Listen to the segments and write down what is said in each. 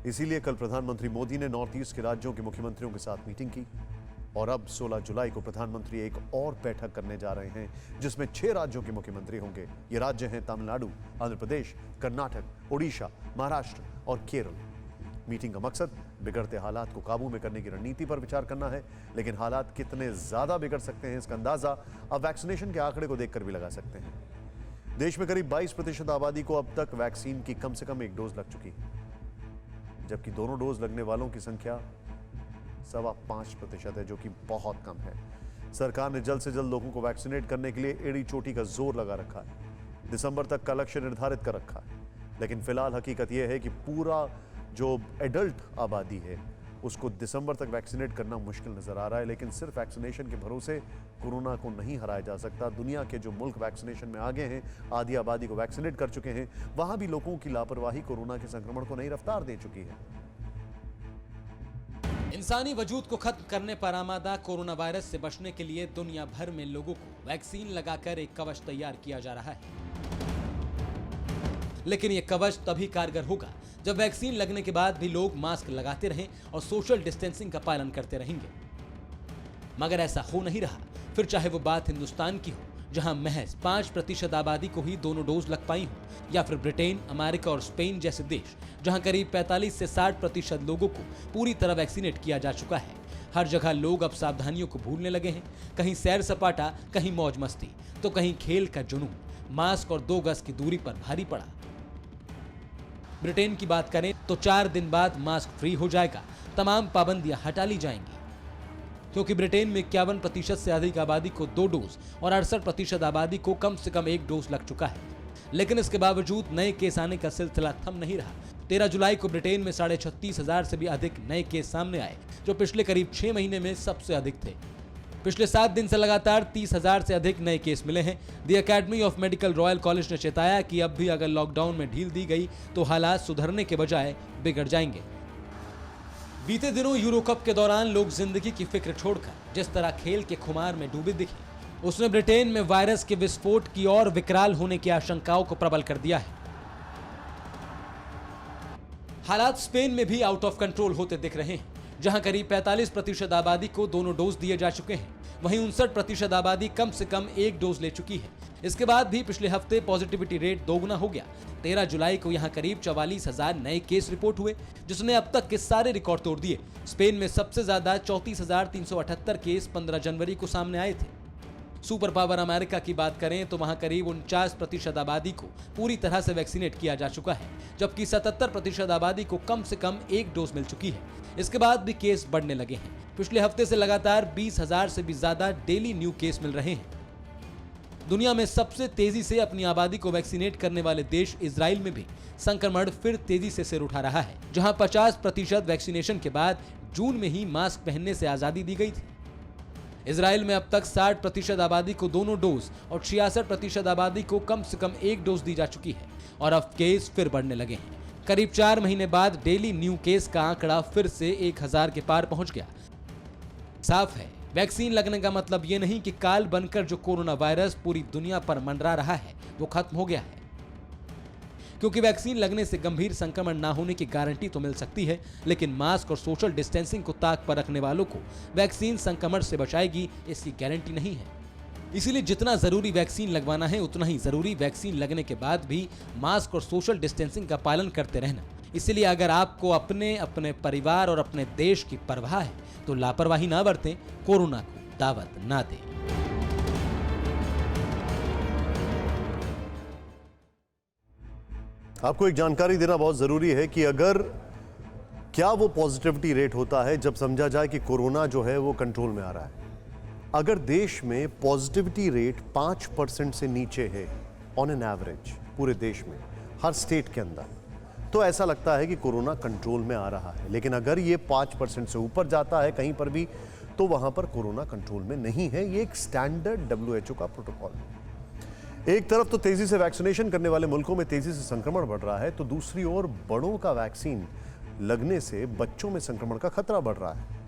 इसीलिए कल प्रधानमंत्री मोदी ने नॉर्थ ईस्ट के राज्यों के मुख्यमंत्रियों के साथ मीटिंग की और अब 16 जुलाई को प्रधानमंत्री एक और बैठक करने जा रहे हैं जिसमें 6 राज्यों के मुख्यमंत्री होंगे। ये राज्य हैं तमिलनाडु, आंध्र प्रदेश, कर्नाटक, ओडिशा, महाराष्ट्र और केरल। मीटिंग का मकसद बिगड़ते हालात को काबू में करने की रणनीति पर विचार करना है, लेकिन हालात कितने ज्यादा बिगड़ सकते हैं इसका अंदाजा अब वैक्सीनेशन के आंकड़े को देखकर भी लगा सकते हैं। देश में करीब 22% आबादी को अब तक वैक्सीन की कम से कम 1 डोज लग चुकी है, जबकि दोनों डोज लगने वालों की संख्या 5.25% है, जो कि बहुत कम है। सरकार ने जल्द से जल्द लोगों को वैक्सीनेट करने के लिए एड़ी चोटी का जोर लगा रखा है। दिसंबर तक का लक्ष्य निर्धारित कर रखा है, लेकिन फिलहाल हकीकत यह है कि पूरा जो एडल्ट आबादी है उसको दिसंबर तक वैक्सीनेट करना मुश्किल नजर आ रहा है। लेकिन सिर्फ वैक्सीनेशन के भरोसे कोरोना को नहीं हराया जा सकता। दुनिया के जो मुल्क वैक्सीनेशन में आगे हैं, आधी आबादी को वैक्सीनेट कर चुके हैं, वहां भी लोगों की लापरवाही कोरोना के संक्रमण को नई रफ्तार दे चुकी है। इंसानी वजूद को खत्म करने पर आमादा कोरोना वायरस से बचने के लिए दुनिया भर में लोगों को वैक्सीन लगाकर एक कवच तैयार किया जा रहा है। लेकिन यह कवच तभी कारगर होगा जब वैक्सीन लगने के बाद भी लोग मास्क लगाते रहें और सोशल डिस्टेंसिंग का पालन करते रहेंगे। मगर ऐसा हो नहीं रहा। फिर चाहे वो बात हिंदुस्तान की हो, जहां महज 5% आबादी को ही दोनों डोज लग पाई हो, या फिर ब्रिटेन, अमेरिका और स्पेन जैसे देश जहां करीब 45 से 60% लोगों को पूरी तरह वैक्सीनेट किया जा चुका है। हर जगह लोग अब सावधानियों को भूलने लगे हैं। कहीं सैर सपाटा, कहीं मौज मस्ती, तो कहीं खेल का जुनून मास्क और 2 गज की दूरी पर भारी पड़ा। ब्रिटेन की बात करें तो 4 दिन बाद मास्क फ्री हो जाएगा, तमाम पाबंदियां हटा ली जाएंगी, क्योंकि ब्रिटेन में 51% से अधिक आबादी को 2 डोज और 68% आबादी को कम से कम 1 डोज लग चुका है। लेकिन इसके बावजूद नए केस आने का सिलसिला थम नहीं रहा। 13 जुलाई को ब्रिटेन में 36,500 से भी अधिक नए केस सामने आए, जो पिछले करीब 6 महीने में सबसे अधिक थे। पिछले 7 दिन से लगातार 30,000 से अधिक नए केस मिले हैं। The academy of medical royal college ने चेताया कि अब भी अगर लॉकडाउन में ढील दी गई तो हालात सुधरने के बजाय बिगड़ जाएंगे। बीते दिनों यूरो कप के दौरान लोग जिंदगी की फिक्र छोड़कर जिस तरह खेल के खुमार में डूबे दिखे, उसने ब्रिटेन में वायरस के विस्फोट की और विकराल होने की आशंकाओं को प्रबल कर दिया है। हालात स्पेन में भी आउट ऑफ कंट्रोल होते दिख रहे हैं, जहां करीब 45% आबादी को दोनों डोज दिए जा चुके हैं। वहीं 59% आबादी कम से कम 1 डोज ले चुकी है। इसके बाद भी पिछले हफ्ते पॉजिटिविटी रेट दोगुना हो गया। 13 जुलाई को यहां करीब 44,000 नए केस रिपोर्ट हुए, जिसने अब तक के सारे रिकॉर्ड तोड़ दिए। स्पेन में सबसे ज्यादा 34,378 केस 15 जनवरी को सामने आए थे। सुपर पावर अमेरिका की बात करें तो वहां करीब 49% आबादी को पूरी तरह से वैक्सीनेट किया जा चुका है, जबकि 77% आबादी को कम से कम 1 डोज मिल चुकी है। इसके बाद भी केस बढ़ने लगे हैं। पिछले हफ्ते से लगातार 20,000 से भी ज्यादा डेली न्यू केस मिल रहे हैं। दुनिया में सबसे तेजी से अपनी आबादी को वैक्सीनेट करने वाले देश इजराइल में भी संक्रमण फिर तेजी से सिर उठा रहा है, जहां 50% वैक्सीनेशन के बाद जून में ही मास्क पहनने से आजादी दी गई थी। इजराइल में अब तक 60% आबादी को दोनों डोज और 66% आबादी को कम से कम 1 डोज दी जा चुकी है, और अब केस फिर बढ़ने लगे हैं। करीब 4 महीने बाद डेली न्यू केस का आंकड़ा फिर से 1000 के पार पहुंच गया। साफ है, वैक्सीन लगने का मतलब ये नहीं कि काल बनकर जो कोरोना वायरस पूरी दुनिया पर मंडरा रहा है वो खत्म हो गया है, क्योंकि वैक्सीन लगने से गंभीर संक्रमण ना होने की गारंटी तो मिल सकती है, लेकिन मास्क और सोशल डिस्टेंसिंग को ताक पर रखने वालों को वैक्सीन संक्रमण से बचाएगी, इसकी गारंटी नहीं है। इसीलिए जितना जरूरी वैक्सीन लगवाना है, उतना ही जरूरी वैक्सीन लगने के बाद भी मास्क और सोशल डिस्टेंसिंग का पालन करते रहना। इसलिए अगर आपको अपने परिवार और अपने देश की परवाह है तो लापरवाही ना बरतें, कोरोना को दावत ना दें। आपको एक जानकारी देना बहुत जरूरी है कि अगर क्या वो पॉजिटिविटी रेट होता है जब समझा जाए कि कोरोना जो है वो कंट्रोल में आ रहा है। अगर देश में पॉजिटिविटी रेट 5% से नीचे है ऑन एन एवरेज पूरे देश में, हर स्टेट के अंदर, तो ऐसा लगता है कि कोरोना कंट्रोल में आ रहा है। लेकिन अगर ये 5% से ऊपर जाता है कहीं पर भी, तो वहां पर कोरोना कंट्रोल में नहीं है। ये एक स्टैंडर्ड WHO का प्रोटोकॉल है। एक तरफ तो तेजी से वैक्सीनेशन करने वाले मुल्कों में तेजी से संक्रमण बढ़ रहा है, तो दूसरी ओर बड़ों का वैक्सीन लगने से बच्चों में संक्रमण का खतरा बढ़ रहा है।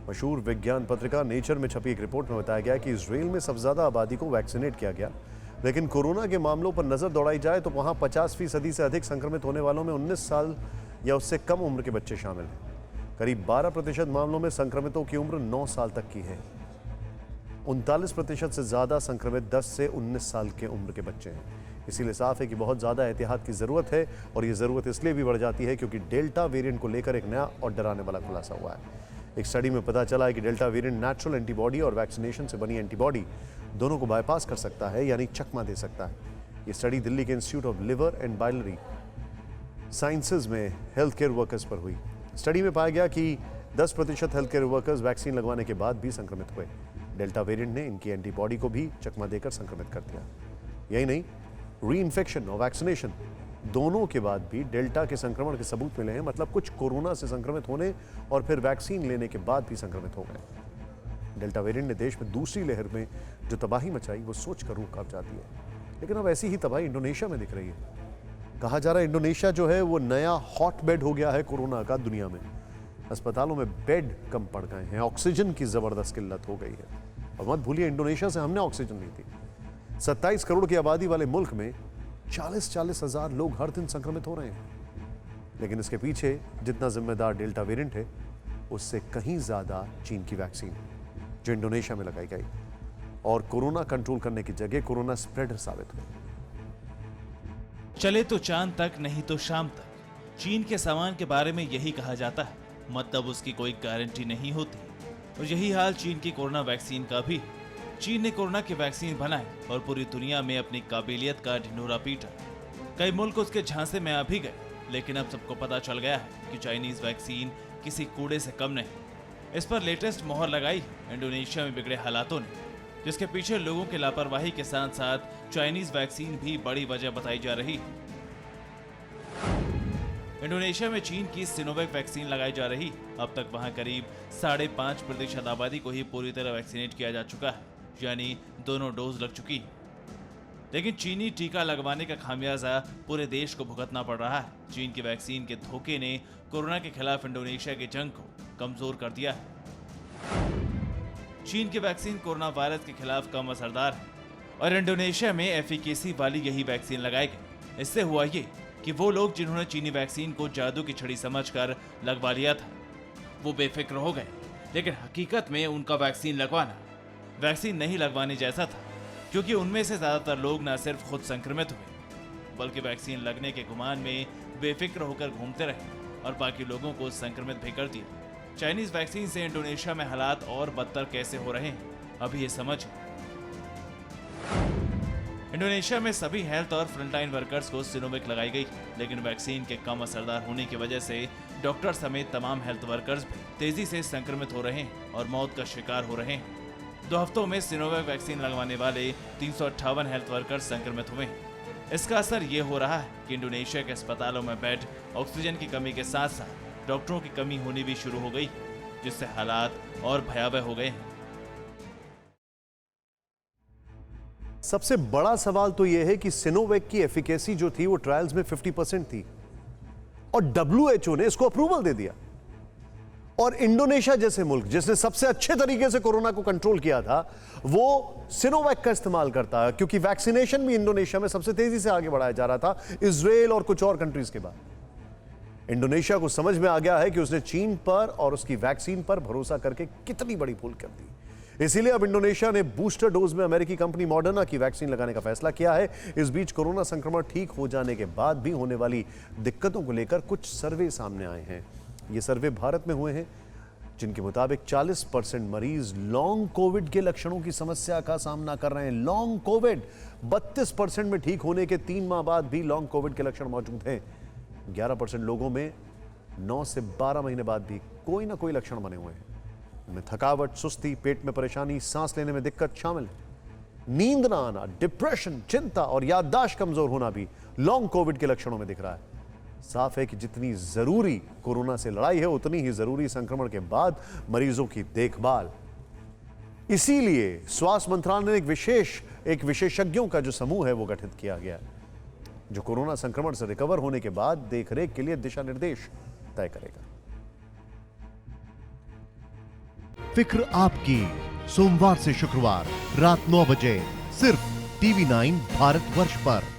मशहूर विज्ञान पत्रिका नेचर में छपी एक रिपोर्ट में बताया गया कि इजराइल में सबसे ज्यादा आबादी को वैक्सीनेट किया गया, लेकिन कोरोना के मामलों पर नजर दौड़ाई जाए तो वहां 50% से अधिक संक्रमित होने वालों में 19 साल या उससे कम उम्र के बच्चे शामिल हैं। करीब 12% मामलों में संक्रमितों की उम्र 9 साल तक की है। 39% से ज़्यादा संक्रमित 10 से 19 साल के उम्र के बच्चे हैं। इसीलिए साफ है कि बहुत ज़्यादा एहतियात की ज़रूरत है, और ये ज़रूरत इसलिए भी बढ़ जाती है क्योंकि डेल्टा वेरिएंट को लेकर एक नया और डराने वाला खुलासा हुआ है। एक स्टडी में पता चला है कि डेल्टा वेरिएंट नेचुरल एंटीबॉडी और वैक्सीनेशन से बनी एंटीबॉडी दोनों को बाईपास कर सकता है, यानी चकमा दे सकता है। ये स्टडी दिल्ली के institute of liver and biliary sciences में हेल्थ केयर वर्कर्स पर हुई। स्टडी में पाया गया कि 10% हेल्थ केयर वर्कर्स वैक्सीन लगवाने के बाद भी संक्रमित हुए। डेल्टा वेरिएंट ने इनकी एंटीबॉडी को भी चकमा देकर संक्रमित कर दिया। यही नहीं, री इन्फेक्शन और वैक्सीनेशन दोनों के बाद भी डेल्टा के संक्रमण के सबूत मिले हैं। मतलब कुछ कोरोना से संक्रमित होने और फिर वैक्सीन लेने के बाद भी संक्रमित हो गए। डेल्टा वेरिएंट ने देश में दूसरी लहर में जो तबाही मचाई वो सोचकर रूह कांप जाती है। लेकिन अब ऐसी ही तबाही इंडोनेशिया में दिख रही है। कहा जा रहा है इंडोनेशिया जो है वो नया हॉट बेड हो गया है कोरोना का दुनिया में। अस्पतालों में बेड कम पड़ गए हैं, ऑक्सीजन की जबरदस्त किल्लत हो गई है। और मत भूलिए, इंडोनेशिया से हमने ऑक्सीजन ली थी। 27 करोड़ की आबादी वाले मुल्क में 40-40 हजार लोग हर दिन संक्रमित हो रहे हैं। लेकिन इसके पीछे जितना जिम्मेदार डेल्टा वेरिएंट है, उससे कहीं ज्यादा चीन की वैक्सीन जो इंडोनेशिया में लगाई गई और कोरोना कंट्रोल करने की जगह कोरोना स्प्रेडर साबित हुई। चले तो चांद तक, नहीं तो शाम तक। चीन के सामान के बारे में यही कहा जाता है, मतलब उसकी कोई गारंटी नहीं होती। और यही हाल चीन की कोरोना वैक्सीन का भी। चीन ने कोरोना की वैक्सीन बनाई और पूरी दुनिया में अपनी काबिलियत का ढिंढोरा पीटा। कई मुल्क उसके झांसे में आ भी गए, लेकिन अब सबको पता चल गया है कि चाइनीज वैक्सीन किसी कूड़े से कम नहीं। इस पर लेटेस्ट मोहर लगाई इंडोनेशिया में बिगड़े हालातों ने, जिसके पीछे लोगों की लापरवाही के साथ साथ चाइनीज वैक्सीन भी बड़ी वजह बताई जा रही है। इंडोनेशिया में चीन की सिनोवैक वैक्सीन लगाई जा रही। अब तक वहां करीब 5.5% आबादी को ही पूरी तरह वैक्सीनेट किया जा चुका है, यानी दोनों डोज लग चुकी है। लेकिन चीनी टीका लगवाने का खामियाजा पूरे देश को भुगतना पड़ रहा है। चीन की वैक्सीन के धोखे ने कोरोना के खिलाफ इंडोनेशिया की जंग को कमजोर कर दिया है। चीन की वैक्सीन कोरोना वायरस के खिलाफ कम असरदार है और इंडोनेशिया में एफिकेसी वाली यही वैक्सीन लगाई गई। इससे हुआ ये कि वो लोग जिन्होंने चीनी वैक्सीन को जादू की छड़ी समझकर लगवा लिया था, वो बेफिक्र हो गए। लेकिन हकीकत में उनका वैक्सीन लगवाना वैक्सीन नहीं लगवाने जैसा था, क्योंकि उनमें से ज्यादातर लोग न सिर्फ खुद संक्रमित हुए, बल्कि वैक्सीन लगने के गुमान में बेफिक्र होकर घूमते रहे और बाकी लोगों को संक्रमित भी कर दिया। चाइनीज वैक्सीन से इंडोनेशिया में हालात और बदतर कैसे हो रहे हैं, अभी ये समझ। इंडोनेशिया में सभी हेल्थ और फ्रंटलाइन वर्कर्स को सिनोवैक लगाई गई, लेकिन वैक्सीन के कम असरदार होने की वजह से डॉक्टर समेत तमाम हेल्थ वर्कर्स भी तेजी से संक्रमित हो रहे हैं और मौत का शिकार हो रहे हैं। 2 हफ्तों में सिनोवैक वैक्सीन लगवाने वाले 358 हेल्थ वर्कर्स संक्रमित हुए हैं। इसका असर ये हो रहा है कि इंडोनेशिया के अस्पतालों में बेड, ऑक्सीजन की कमी के साथ साथ डॉक्टरों की कमी होनी भी शुरू हो गई, जिससे हालात और भयावह हो गए हैं। सबसे बड़ा सवाल तो यह है कि सिनोवैक की एफिकेसी जो थी वो ट्रायल्स में 50% थी और WHO ने इसको अप्रूवल दे दिया। और इंडोनेशिया जैसे मुल्क जिसने सबसे अच्छे तरीके से कोरोना को कंट्रोल किया था, वो सिनोवैक का इस्तेमाल करता है, क्योंकि वैक्सीनेशन भी इंडोनेशिया में सबसे तेजी से आगे बढ़ाया जा रहा था, इजराइल और कुछ और कंट्रीज के बाद। इंडोनेशिया को समझ में आ गया है कि उसने चीन पर और उसकी वैक्सीन पर भरोसा करके कितनी बड़ी भूल कर दी। इसीलिए अब इंडोनेशिया ने बूस्टर डोज में अमेरिकी कंपनी मॉडर्ना की वैक्सीन लगाने का फैसला किया है। इस बीच कोरोना संक्रमण ठीक हो जाने के बाद भी होने वाली दिक्कतों को लेकर कुछ सर्वे सामने आए हैं। ये सर्वे भारत में हुए हैं, जिनके मुताबिक 40% मरीज लॉन्ग कोविड के लक्षणों की समस्या का सामना कर रहे हैं। लॉन्ग कोविड 32% में ठीक होने के 3 माह बाद भी लॉन्ग कोविड के लक्षण मौजूद हैं। 11% लोगों में 9 से 12 महीने बाद भी कोई ना कोई लक्षण बने हुए हैं। इनमें थकावट, सुस्ती, पेट में परेशानी, सांस लेने में दिक्कत शामिल है। नींद ना आना, डिप्रेशन, चिंता और याददाश्त कमजोर होना भी लॉन्ग कोविड के लक्षणों में दिख रहा है। साफ है कि जितनी जरूरी कोरोना से लड़ाई है, उतनी ही जरूरी संक्रमण के बाद मरीजों की देखभाल। इसीलिए स्वास्थ्य मंत्रालय ने एक विशेषज्ञों का जो समूह है वो गठित किया गया है, जो कोरोना संक्रमण से रिकवर होने के बाद देखरेख के लिए दिशा निर्देश तय करेगा। फिक्र आपकी, सोमवार से शुक्रवार रात 9 बजे सिर्फ TV9 भारतवर्ष पर।